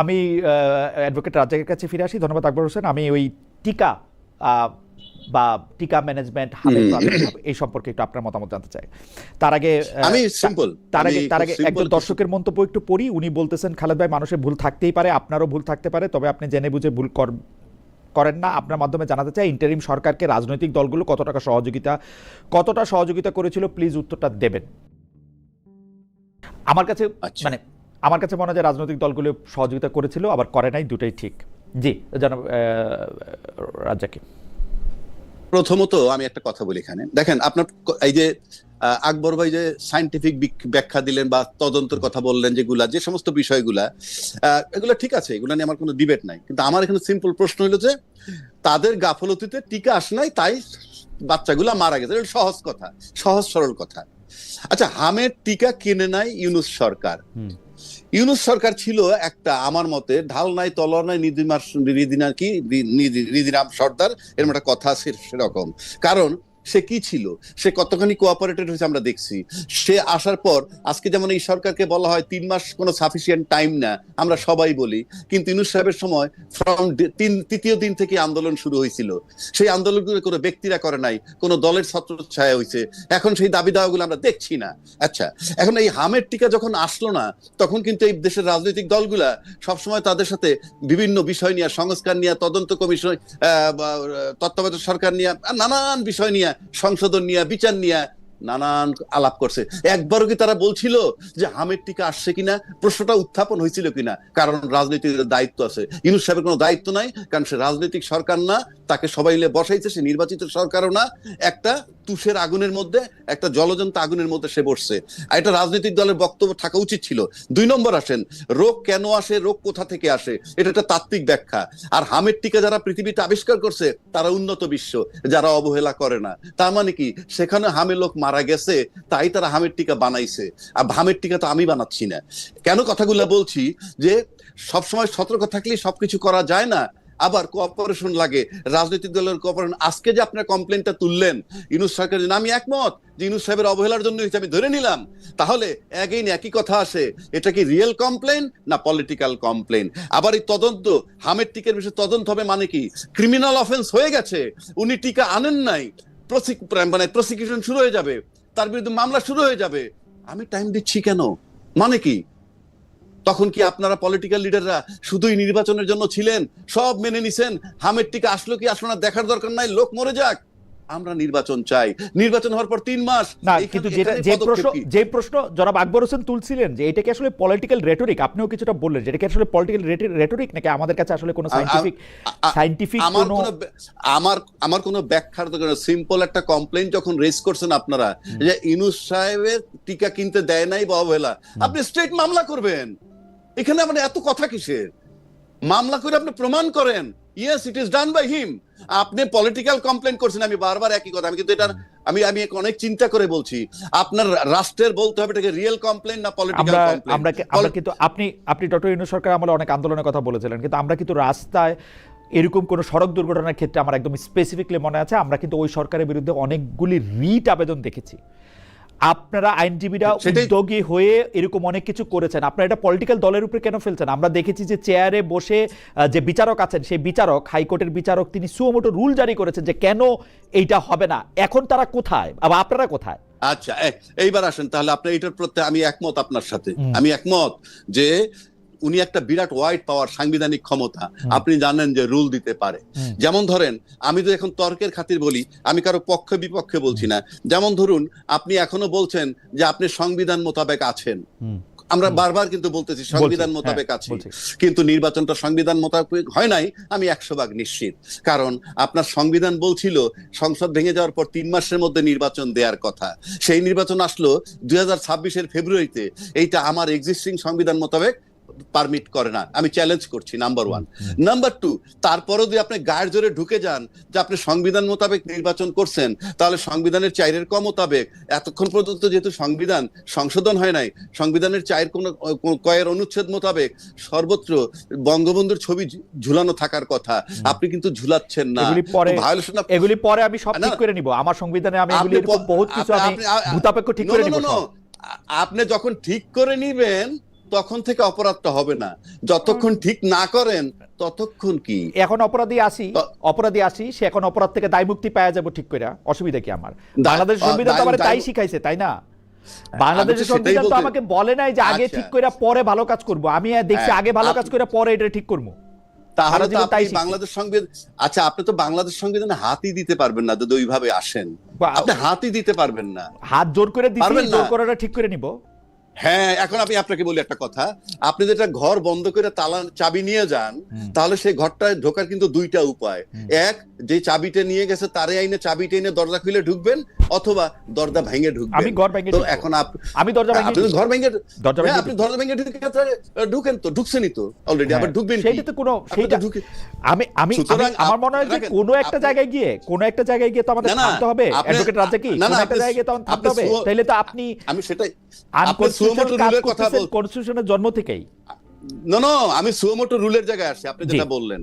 আমি অ্যাডভোকেট রাজ্জাকের কাছে ফিরে আসি। ধন্যবাদ আকবর হোসেন। আমি ওই টিকা বা টিকা ম্যানেজমেন্ট হামের প্রাদুর্ভাব এই সম্পর্কে একটু আপনার মতামত জানতে চাই। তার আগে আমি সিম্পল তার আগে একজন দর্শকের মন্তব্য একটু পড়ি। উনি বলতেছেন, খালেদ ভাই, মানুষের ভুল থাকতেই পারে, আপনারও ভুল থাকতে পারে, তবে আপনি জেনে বুঝে ভুল করেন না। আপনার মাধ্যমে জানাতে চাই, ইন্টারিম সরকারকে রাজনৈতিক দলগুলো কতটা সহযোগিতা করেছিল, প্লিজ উত্তরটা দেবেন। আমার কাছে আমার কাছে মনে হয় যে রাজনৈতিক দলগুলো সহযোগিতা করেছিল, আবার করে নাই, দুটোই ঠিক। জি জনাব রাজ্জাকি। প্রথমত আমি একটা কথা বলি এখানে, দেখেন আপনার এই যে আকবর ভাই যে সায়েন্টিফিক ব্যাখ্যা দিলেন বা তদন্তের কথা বললেন, যেগুলা যে সমস্ত বিষয়গুলা এগুলো ঠিক আছে, এগুলো নিয়ে আমার কোনো ডিবেট নাই, কিন্তু আমার এখানে সিম্পল প্রশ্ন হলো যে তাদের গাফলতিতে টিকা আসে নাই, তাই বাচ্চাগুলা মারা গেছে। সহজ কথা, সহজ সরল কথা। আচ্ছা, হামের টিকা কিনে নাই ইউনূস সরকার। ইউনূস সরকার ছিল একটা, আমার মতে, ঢাল নাই তলোয়ার নাই নিধিরাম সর্দার, এরকম একটা কথা আছে সেরকম। কারণ সে কি ছিল, সে কতখানি কোঅপারেটেড হয়েছে আমরা দেখছি। সে আসার পর আজকে যেমন এই সরকারকে বলা হয় 3 মাস কোনো সাফিসিয়েন্ট টাইম না, আমরা সবাই বলি, কিন্তু ইউনূস সাহেবের সময় ফ্রম তৃতীয় দিন থেকে আন্দোলন শুরু হয়েছিল। সেই আন্দোলনগুলো কোনো ব্যক্তিরা করে নাই, কোনো দলের ছত্রছায়া হয়েছে। এখন সেই দাবি দাওয়াগুলো আমরা দেখছি না। আচ্ছা, এখন এই হামের টিকা যখন আসলো না, তখন কিন্তু এই দেশের রাজনৈতিক দলগুলা সবসময় তাদের সাথে বিভিন্ন বিষয় নিয়ে, সংস্কার নিয়ে, তদন্ত কমিশন, তত্ত্বাবধায়ক সরকার নিয়ে, নানান বিষয় নিয়ে, সংশোধন নিয়ে, বিচার নিয়ে নানান আলাপ করছে। একবারও কি তারা বলছিল যে হামের টিকা আসছে কিনা, প্রশ্নটা উত্থাপন হয়েছিল কিনা? কারণ রাজনৈতিক দায়িত্ব আছে, ইউনূস সাহেবের কোনো দায়িত্ব নাই, কারণ সে রাজনৈতিক সরকার না, তাকে সবাই মিলে বসাইছে, সে নির্বাচিত সরকারও না, একটা তুষের আগুনের মধ্যে, একটা জলজন্ত আগুনের মধ্যে সে বসছে। আর এটা রাজনৈতিক দলের বক্তব্য থাকা উচিত ছিল। 2 নম্বর আসেন, রোগ কেন আসে, রোগ কোথা থেকে আসে, এটা একটা তাত্ত্বিক ব্যাখ্যা। আর হামের টিকা যারা পৃথিবীতে আবিষ্কার করছে তারা উন্নত বিশ্ব, যারা অবহেলা করে না। তার মানে কি, সেখানে হামে লোক মারা গেছে, তাই তারা হামের টিকা বানাইছে। আর হামের টিকা তো আমি বানাচ্ছি না। কেন কথাগুলো বলছি, যে সবসময় সতর্ক থাকলে সবকিছু করা যায় না, আবার কোঅপারেশন লাগে, রাজনৈতিক দলের কোঅপারেশন। আজকে যে আপনার কমপ্লেনটা তুললেন ইউনূস সরকারের জন্য, আমি একমত যে ইউনূস সাহেবের অবহেলার জন্য আমি ধরে নিলাম। তাহলে একই কথা আসে, এটা কি রিয়েল কমপ্লেন না পলিটিক্যাল কমপ্লেন? আবার এই তদন্ত, হামের টিকার বিষয়ে তদন্ত হবে মানে কি? ক্রিমিনাল অফেন্স হয়ে গেছে, উনি টিকা আনেন নাই, প্রসিকিউশন শুরু হয়ে যাবে, তার বিরুদ্ধে মামলা শুরু হয়ে যাবে। আমি টাইম দিচ্ছি কেন, মানে কি? তখন কি আপনারা পলিটিক্যাল লিডাররা শুধুই নির্বাচনের জন্য ছিলেন, সব মেনে নিছেন, হামের টিকা আসলো কি আসলো না দেখার দরকার নাই, লোক মরে যাক, আমরা নির্বাচন চাই, নির্বাচন হওয়ার পর 3 মাস না? কিন্তু যে প্রশ্ন জনাব আকবর হোসেন তুলছিলেন, যে এটা কি আসলে পলিটিক্যাল রেটরিক, আপনিও কিছুটা বললেন যে এটা কি আসলে পলিটিক্যাল রেটরিক নাকি আমাদের কাছে আসলে কোনো সায়েন্টিফিক আমার কোনো ব্যাখ্যার দরকার নেই। সিম্পল একটা কমপ্লেইন যখন রেজ করছেন আপনারা, যে ইউনূস সাহেবের টিকা কিনতে দেয় নাই বা অবহেলা, আপনি স্ট্রেট মামলা করবেন। এখানে মানে এত কথা কিসের? মামলা করে আপনি প্রমাণ করেন, yes it is done by him. আপনি পলিটিক্যাল কমপ্লেন করছেন, আমি বারবার একই কথা, আমি কিন্তু এটা আমি অনেক চিন্তা করে বলছি। আপনার রাষ্ট্রের বলতে হবে এটাকে রিয়েল কমপ্লেন না পলিটিক্যাল কমপ্লেন। আমরা কিন্তু আপনি ডক্টর ইউনূস সরকার আমলে অনেক আন্দোলনের কথা বলেছিলেন, কিন্তু আমরা কিন্তু রাস্তায় এরকম কোনো সড়ক দুর্ঘটনার ক্ষেত্রে আমার একদম স্পেসিফিকলি মনে আছে, আমরা কিন্তু ওই সরকারের বিরুদ্ধে অনেকগুলি রিট আবেদন দেখেছি। আপনারা আইনজীবীরা উদ্যোগী হয়ে এরকম অনেক কিছু করেছেন, আপনারা এটা পলিটিক্যাল দলের উপরে কেন ফেলছেন? আমরা দেখেছি যে চেয়ারে বসে যে বিচারক আছেন, সেই বিচারক, হাইকোর্টের বিচারক, তিনি সুমোটো রুল জারি করেছেন যে কেন এইটা হবে না। এখন তারা কোথায়, আবার আপনারা কোথায়? আচ্ছা, এইবার আসেন তাহলে। আপনার এটার প্রতি আমি একমত, আপনার সাথে আমি একমত যে উনি একটা বিরাট ওয়াইড পাওয়ার, সাংবিধানিক ক্ষমতা, আপনি জানেন যে রুল দিতে পারে। যেমন ধরেন, আমি তো এখন তর্কের খাতির বলি, আমি কারো পক্ষে বিপক্ষে বলছি না। যেমন ধরুন, আপনি এখনো বলছেন যে আপনি সংবিধান মোতাবেক আছেন, আমরা বারবার কিন্তু বলতেছি সংবিধান মোতাবেক আছি, কিন্তু নির্বাচনটা সংবিধান মোতাবেক হয় নাই, আমি 100% নিশ্চিত। কারণ আপনার সংবিধান বলছিল সংসদ ভেঙে যাওয়ার পর 3 মাসের মধ্যে নির্বাচন দেওয়ার কথা, সেই নির্বাচন আসলো 2026-এর ফেব্রুয়ারিতে। এইটা আমার এক্সিস্টিং সংবিধান মোতাবেক পারমিট করে না, আমি চ্যালেঞ্জ করছি, নাম্বার 1। নাম্বার 2, তারপরেও যদি আপনি গায়ের জোরে ঢুকে যান যে আপনি সংবিধান মোতাবেক নির্বাচন করছেন, তাহলে সংবিধানের 4-এর ক মোতাবেক এতক্ষণ পর্যন্ত যেহেতু সংবিধান সংশোধন হয় নাই, সংবিধানের 4 কয়ের অনুচ্ছেদ মোতাবেক সর্বত্র বঙ্গবন্ধুর ছবি ঝুলানো থাকার কথা, আপনি কিন্তু ঝুলাচ্ছেন না। এগুলি পরে আমি সব ঠিক করে নিব, আমার সংবিধানে আমি এগুলি বহুত কিছু আমি ভূতাপেক্ষ ঠিক করে নিব। আপনি যখন ঠিক করে নিবেন তখন থেকে অপরাধটা হবে না। যতক্ষণ ঠিক না করেন ততক্ষণ কি এখন অপরাধী আসি সে এখন অপরাধ থেকে দায় মুক্তি পাওয়া যাবে ঠিক করে, অসুবিধা কি আমার? বাংলাদেশ সংবিধান তো আমার তাই শিখাইছে, তাই না? বাংলাদেশের সংবিধান তো আমাকে বলে নাই যে আগে ঠিক করে পরে ভালো কাজ করব। আমি দেখছি আগে ভালো কাজ করে পরে এটা ঠিক করবো। তাহলে তো আপনি বাংলাদেশ সংবিধান, আচ্ছা আপনি তো বাংলাদেশ সংবিধানে হাতই দিতে পারবেন না যদি ওইভাবে আসেন। আপনি হাতই দিতে পারবেন না, হাত জোর করে দিছি, জোর করাটা ঠিক করে নিব। হ্যাঁ, এখন আমি আপনাকে বলি একটা কথা, আপনি যেটা ঘর বন্ধ করে তালা চাবি নিয়ে যান, তাহলে সেই ঘরটায় ঢোকার কিন্তু দুইটা উপায়। এক, যে চাবিটা নিয়ে গেছে তারে আইনে চাবিটা এনে দরজা খুলে ঢুকবেন, অথবা দরজা ভেঙে ঢুকবেন। আমি ঘর ভেঙে, তো এখন আমি দরজা ভেঙে, আপনি ঘর ভেঙে, আপনি দরজা ভেঙে ঢুকেন তো, ঢুকছেনই তো অলরেডি, আবার ঢুকবেন কি? সেইটা তো কোনো, সেইটা আমি আমার মনে হয় যে কোনো একটা জায়গায় গিয়ে তো আমাদের থামতে হবে। অ্যাডভোকেট রাজ্জাকি, কোনো একটা জায়গায় গিয়ে তো আমাদের থামতে হবে। তাইলে তো আপনি, আমি সেটাই কনস্টিটিউশনের জন্ম থেকেই আমি সুমোটো রুলের জায়গায় আসছি। আপনি যেটা বললেন,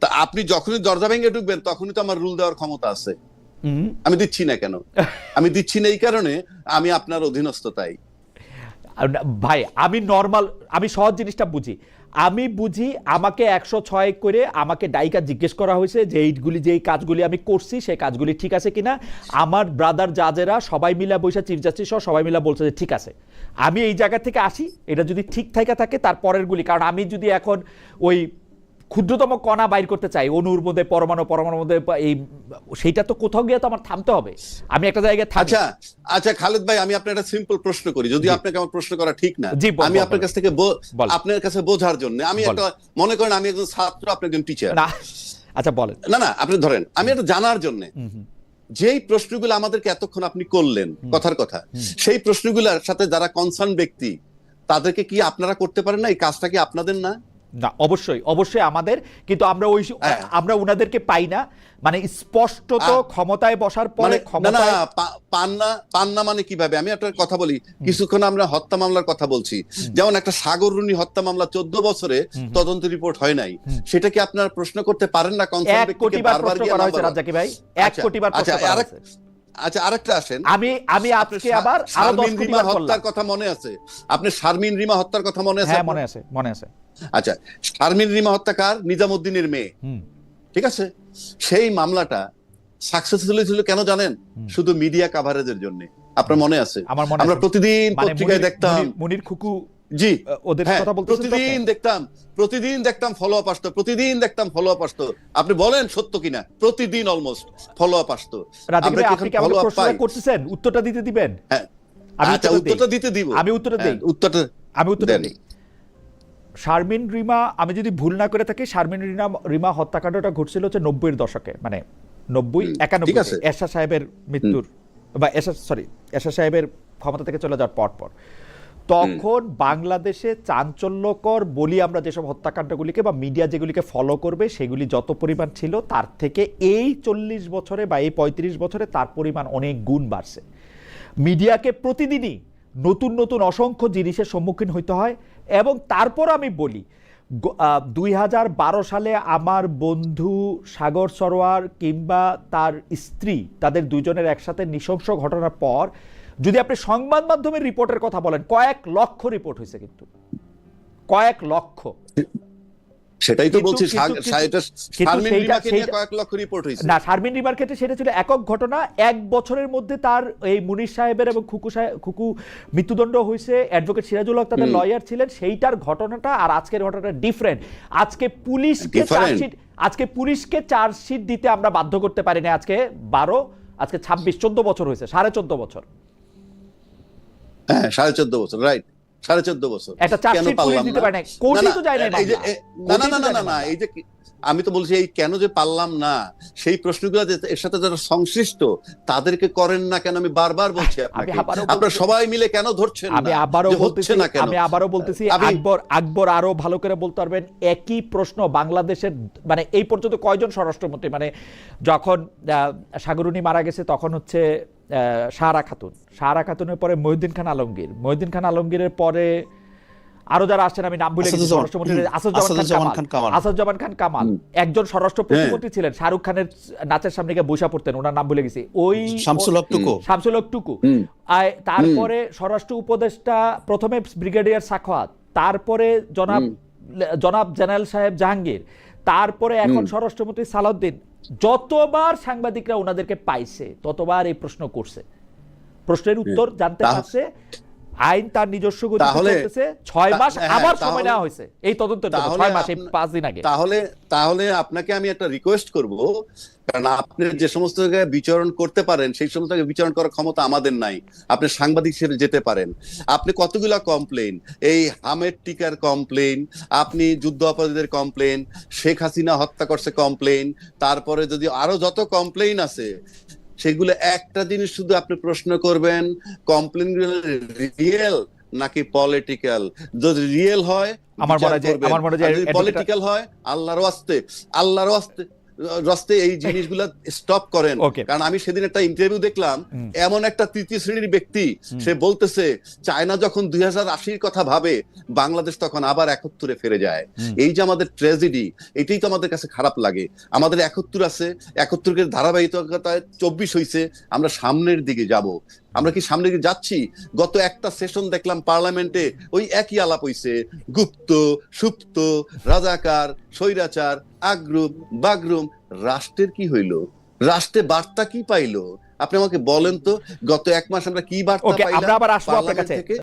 তা আপনি যখনই দরজা ভেঙে ঢুকবেন তখনই তো আমার রুল দেওয়ার ক্ষমতা আছে। আমি দিচ্ছি না কেন? আমি দিচ্ছি না এই কারণে আমি আপনার অধীনস্থ। তাই ভাই আমি সহজ জিনিসটা বুঝি। আমি বুঝি আমাকে 106 করে আমাকে ডাইকা জিজ্ঞেস করা হয়েছে যে এইগুলি, যে কাজগুলি আমি করছি সেই কাজগুলি ঠিক আছে কিনা। আমার ব্রাদার জাজেরা সবাই মিলা বৈশা, চিফ জাস্টিস সহ সবাই মিলা বলছে যে ঠিক আছে। আমি এই জায়গা থেকে আসি, এটা যদি ঠিক থাকে তার পরের গুলি, কারণ আমি যদি এখন ওই ক্ষুদ্রতম কণা বাইর করতে চাই অনুর মধ্যে, পরমাণুর মধ্যে, এই সেইটা তো কোথাও গিয়ে তো আমার থামতে হবে। আমি একটা জায়গায় থাকি। আচ্ছা খালেদ ভাই, আমি আপনার একটা সিম্পল প্রশ্ন করি, যদি আপনাকে আমার প্রশ্ন করা ঠিক না, আমি আপনার কাছ থেকে আপনার কাছে বোঝার জন্য, আমি একটা, মনে করেন আমি একজন ছাত্র, আপনি একজন টিচার। আচ্ছা বলেন। না আপনি ধরেন, আমি এটা জানার জন্য যেই প্রশ্নগুলো আমাদেরকে এতক্ষণ আপনি করলেন কথার কথা, সেই প্রশ্নগুলোর সাথে যারা কনসার্ন ব্যক্তি, তাদেরকে কি আপনারা করতে পারেন না? এই কাজটা কি আপনাদের না? না, অবশ্যই আমাদের, কিন্তু আমরা উনাদেরকে পাই না। মানে স্পষ্টত ক্ষমতায় বসার পরে পান না মানে কিভাবে? আমি একটা কথা বলি, কিছুক্ষণ আমরা হত্যা মামলার কথা বলছি, যেমন একটা সাগর রুনি হত্যা মামলা 14 বছরে তদন্ত রিপোর্ট হয় নাই, সেটা কি আপনারা প্রশ্ন করতে পারেন না? কনসার্ন ব্যক্তিকে বারবার প্রশ্ন করা হয়েছে রাজ্জাকি ভাই, 1 কোটি বার প্রশ্ন করা হয়েছে। আচ্ছা আরেকটা আসেন, আমি আজকে আবার আরো 10 কোটি বার হত্যার কথা মনে আছে? আপনি শারমিন রিমা হত্যার কথা মনে আছে? হ্যাঁ, মনে আছে। আচ্ছা, শারমিন রিমা হত্যাকার নিজামউদ্দিনের মেয়ে, ঠিক আছে? সেই মামলাটা সাকসেসফুল ছিল কেন জানেন? শুধু মিডিয়া কাভারেজের জন্য। আপনার মনে আছে? আমরা প্রতিদিন পত্রিকায় দেখতাম মুনির খুকু, জি, ওদের কথা বলতেছেন, প্রতিদিন দেখতাম ফলো আপ আসতো, আপনি বলেন সত্য কিনা? প্রতিদিন অলমোস্ট ফলো আপ আসতো। আপনি কি আমাকে প্রশ্ন করতেছেন, উত্তরটা দিতে দিবেন? আচ্ছা, উত্তরটা দিতে দিব। আমি উত্তরটা দেই। শারমিন রিমা, আমি যদি ভুল না করে থাকি, শারমিন রিমা হত্যাকাণ্ডটা ঘটছিল হচ্ছে 90 এর দশকে, মানে 90-91 এরশাদ সাহেবের মৃত্যুর, বা এরশাদ সাহেবের ক্ষমতা থেকে চলে যাওয়ার পর তখন বাংলাদেশে চাঞ্চল্যকর বলি আমরা যেসব হত্যাকাণ্ডগুলিকে বা মিডিয়া যেগুলিকে ফলো করবে সেগুলি যত পরিমাণ ছিল, তার থেকে এই 40 বছরে বা এই 35 বছরে তার পরিমাণ অনেক গুণ বাড়ছে। মিডিয়াকে প্রতিদিনই নতুন অসংখ্য জিনিসের সম্মুখীন হইতে হয়। এবং তারপর আমি বলি, 2012 সালে আমার বন্ধু সাগর সরোয়ার কিংবা তার স্ত্রী, তাদের দুজনের একসাথে নৃশংস ঘটনার পর যদি আপনি সংবাদ মাধ্যমের রিপোর্টের কথা বলেন, কয়েক লক্ষ রিপোর্ট হয়েছে, কিন্তু কয়েক লক্ষ। সেটাই তো বলছি, শারমিন রিমাকে নিয়ে কয়েক লক্ষ রিপোর্ট হয়েছে। না, শারমিন রিমার ক্ষেত্রে সেটা ছিল একক ঘটনা। 1 বছরের মধ্যে তার এই মুনির সাহেবের এবং খুকু মৃত্যুদণ্ড হয়েছে। অ্যাডভোকেট সিরাজুল হক তাদের লয়ার ছিলেন। সেইটার ঘটনাটা আর আজকের ঘটনাটা ডিফারেন্ট। আজকে পুলিশকে চার্জশিট দিতে আমরা বাধ্য করতে পারি না। আজকে 26-14 বছর হয়েছে, 14.5 বছর। হ্যাঁ, 14.5 বছর, রাইট, 14.5 বছর। একটা চার্জশিট পুলিশ দিতে পারে না, কোর্টই তো যায় না। না, এই যে আমি তো বলছি, এই কেন যে পারলাম না, সেই প্রশ্নগুলো এর সাথে যারা সংশ্লিষ্ট তাদেরকে করেন না কেন? আমি বারবার বলছি আপনাকে, আপনারা সবাই মিলে কেন ধরছেন না? আমি আবারও বলতেছি, আকবর আরো ভালো করে বলতে পারবেন। একই প্রশ্ন বাংলাদেশের, মানে এই পর্যন্ত কয়জন স্বরাষ্ট্রমন্ত্রী, মানে যখন সাগরুনি মারা গেছে তখন হচ্ছে সাহারা খাতুনের পরে মহিউদ্দিন খান আলমগীরের পরে আরো যারা আসছেন আমি নাম ভুলে গেছি, স্বরাষ্ট্রমন্ত্রী আসাদুজ্জামান খান কামাল একজন স্বরাষ্ট্র প্রতিমন্ত্রী ছিলেন, শাহরুখ খানের নাচের সামনে গিয়ে বসা পড়তেন, ওনার নাম ভুলে গেছি, ওই শামসুল হক টুকু। তারপরে স্বরাষ্ট্র উপদেষ্টা প্রথমে ব্রিগেডিয়ার সাখাওয়াত, তারপরে জনাব জেনারেল সাহেব জাহাঙ্গীর, তারপরে এখন স্বরাষ্ট্রমন্ত্রী সালাউদ্দিন, যতবার সাংবাদিকরা ওনাদেরকে পাইছে ততবার এই প্রশ্ন করছে, প্রশ্নের উত্তর জানতে পারছে। আইন তার নিজস্ব গতিতে চলতেছে। 6 মাস আবার সময় নেওয়া হয়েছে এই তদন্তের জন্য, 6 মাস, এই 5 দিন আগে। তাহলে আপনাকে আমি একটা রিকোয়েস্ট করব, কারণ আপনি যে সমস্ত জায়গায় বিচরণ করতে পারেন সেই সমস্ত জায়গায় বিচরণ করার ক্ষমতা আমাদের নাই। আপনি সাংবাদিক হিসেবে যেতে পারেন। আপনি কতগুলা কমপ্লেন, এই হামেদ টিকার কমপ্লেন, আপনি যুদ্ধ অপরাধীদের কমপ্লেন, শেখ হাসিনা হত্যা করছে কমপ্লেন, তারপরে যদি আরো যত কমপ্লেন আছে সেগুলো একটা জিনিস শুধু আপনি প্রশ্ন করবেন, কমপ্লেন রিয়েল নাকি পলিটিক্যাল। যদি রিয়েল হয় আমার মনে হয় পলিটিক্যাল হয় আল্লাহর রাস্তে এই জিনিসগুলা স্টপ করেন। কারণ আমি সেদিন একটা ইন্টারভিউ দেখলাম, এমন একটা তৃতীয় শ্রেণীর ব্যক্তি, সে বলতেছে চায়না যখন 2080 কথা ভাবে বাংলাদেশ তখন আবার 71-এ ফিরে যায়। এই যে আমাদের ট্র্যাজেডি, এটাই তো আমাদের কাছে খারাপ লাগে। আমাদের 71 আছে, 71-এর ধারাবাহিকতায় 24 হয়েছে, আমরা সামনের দিকে যাব। আমরা কি সামনে দিকে যাচ্ছি? গত একটা সেশন দেখলাম পার্লামেন্টে ওই একই আলাপ হইছে, গুপ্ত সুপ্ত, রাজাকার, স্বৈরাচার, আগ্রুম বাগরুম। রাষ্ট্রের কি হইলো? রাষ্ট্রে বার্তা কি পাইলো? আপনি আমাকে বলেন তো, গত 1 মাস আমরা কি বার্তা পাইলাম? আমরা আবার আসবো আপনার কাছে।